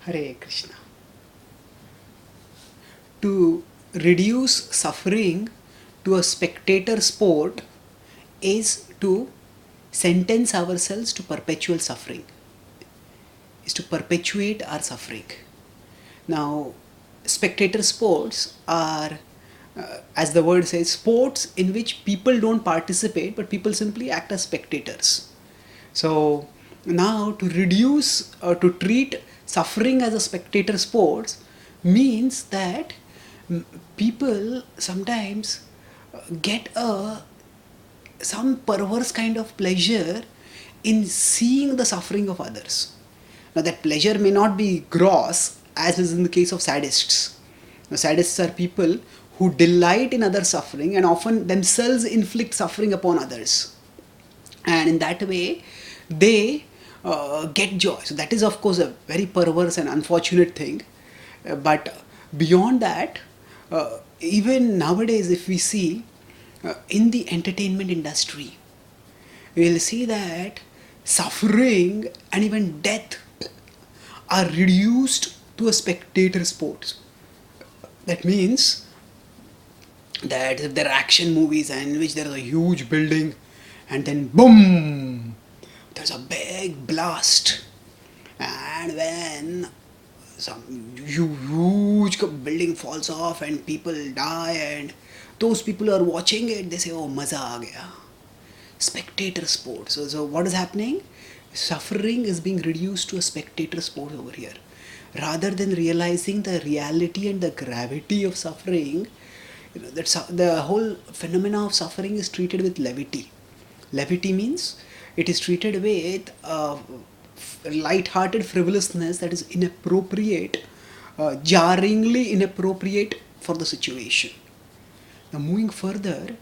Hare Krishna. To reduce suffering to a spectator sport is to sentence ourselves to perpetual suffering, is to perpetuate our suffering. Now, spectator sports are, as the word says, sports in which people don't participate but people simply act as spectators. So, now to reduce or to treat suffering as a spectator sports means that people sometimes get some perverse kind of pleasure in seeing the suffering of others. Now that pleasure may not be gross, as is in the case of sadists. Now, sadists are people who delight in other suffering and often themselves inflict suffering upon others. And in that way, they get joy. So that is of course a very perverse and unfortunate thing. But beyond that, even nowadays if we see in the entertainment industry, we will see that suffering and even death are reduced to a spectator sport. That means that if there are action movies in which there is a huge building and then boom, there's a big blast, and when some huge building falls off and people die, and those people who are watching it, they say, oh, maza aa gaya. Spectator sport. So what is happening? Suffering is being reduced to a spectator sport over here. Rather than realizing the reality and the gravity of suffering, the whole phenomena of suffering is treated with levity. Levity means it is treated with light-hearted frivolousness that is inappropriate, jarringly inappropriate for the situation. Now moving further,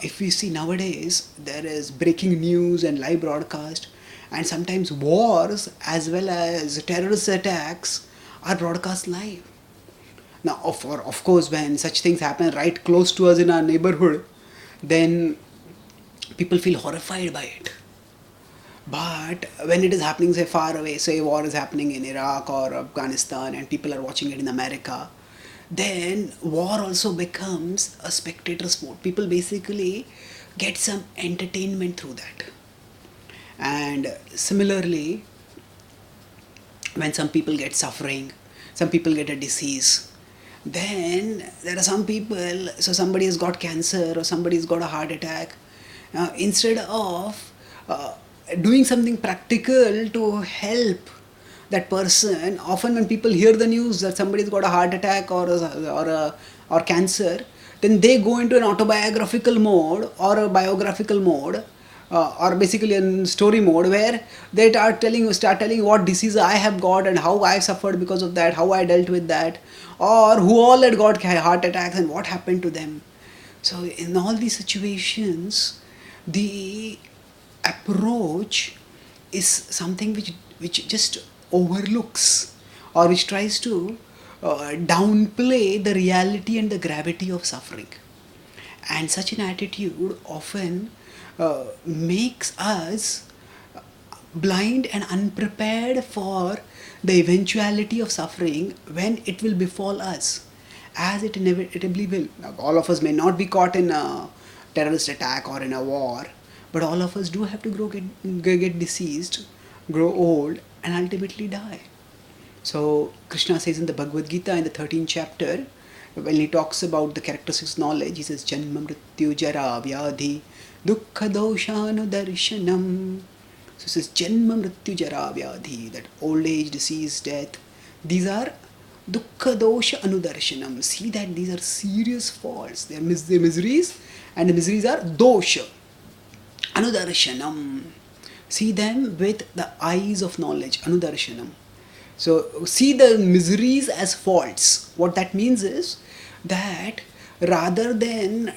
if we see nowadays there is breaking news and live broadcast, and sometimes wars as well as terrorist attacks are broadcast live. Now of course when such things happen right close to us in our neighborhood, then people feel horrified by it. But when it is happening say far away, say war is happening in Iraq or Afghanistan and people are watching it in America, then war also becomes a spectator sport. People basically get some entertainment through that. And similarly, when some people get suffering, some people get a disease, then there are some people, so somebody has got cancer or somebody has got a heart attack, instead of doing something practical to help that person, often when people hear the news that somebody's got a heart attack or cancer, then they go into an autobiographical mode or a biographical mode, or basically a story mode, where they start telling what disease I have got and how I suffered because of that, how I dealt with that, or who all had got heart attacks and what happened to them. So in all these situations, the approach is something which just overlooks or which tries to downplay the reality and the gravity of suffering. And such an attitude often makes us blind and unprepared for the eventuality of suffering when it will befall us, as it inevitably will. Now, all of us may not be caught in a terrorist attack or in a war, but all of us do have to get diseased, grow old, and ultimately die. So Krishna says in the Bhagavad Gita in the 13th chapter, when he talks about the characteristics of knowledge, he says Janma Mrityu Jara Vyadhi Dukkha Doshanu Darshanam. So he says Janma Mrityu Jara Vyadhi, that old age, disease, death, these are Dukkha Dosha Anudarshanam. See that these are serious faults, they are miseries, and the miseries are dosha. Anudarshanam. See them with the eyes of knowledge. Anudarshanam. So see the miseries as faults. What that means is that rather than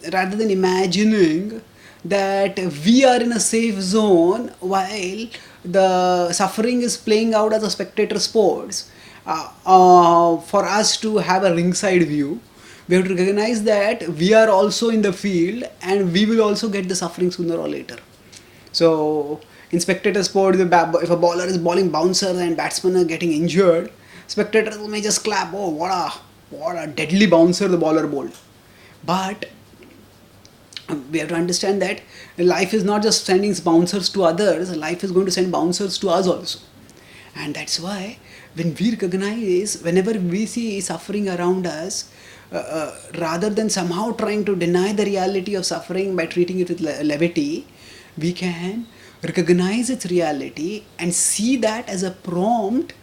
imagining that we are in a safe zone while the suffering is playing out as a spectator sports, for us to have a ringside view, we have to recognize that we are also in the field and we will also get the suffering sooner or later. So In spectator sport, if a bowler is bowling bouncers and batsmen are getting injured, spectators may just clap, oh, what a deadly bouncer the bowler bowled. But we have to understand that life is not just sending bouncers to others, life is going to send bouncers to us also. And that's why when we recognize, whenever we see suffering around us, rather than somehow trying to deny the reality of suffering by treating it with levity, we can recognize its reality and see that as a prompt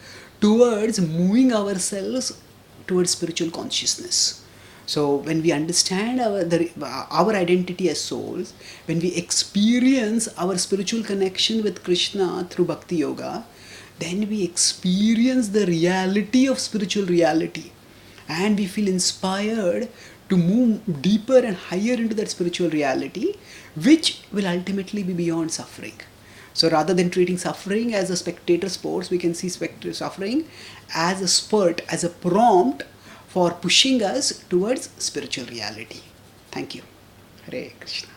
towards moving ourselves towards spiritual consciousness. So when we understand our identity as souls, when we experience our spiritual connection with Krishna through Bhakti Yoga, then we experience the reality of spiritual reality. And we feel inspired to move deeper and higher into that spiritual reality, which will ultimately be beyond suffering. So rather than treating suffering as a spectator sport, we can see suffering as a spurt, as a prompt for pushing us towards spiritual reality. Thank you. Hare Krishna.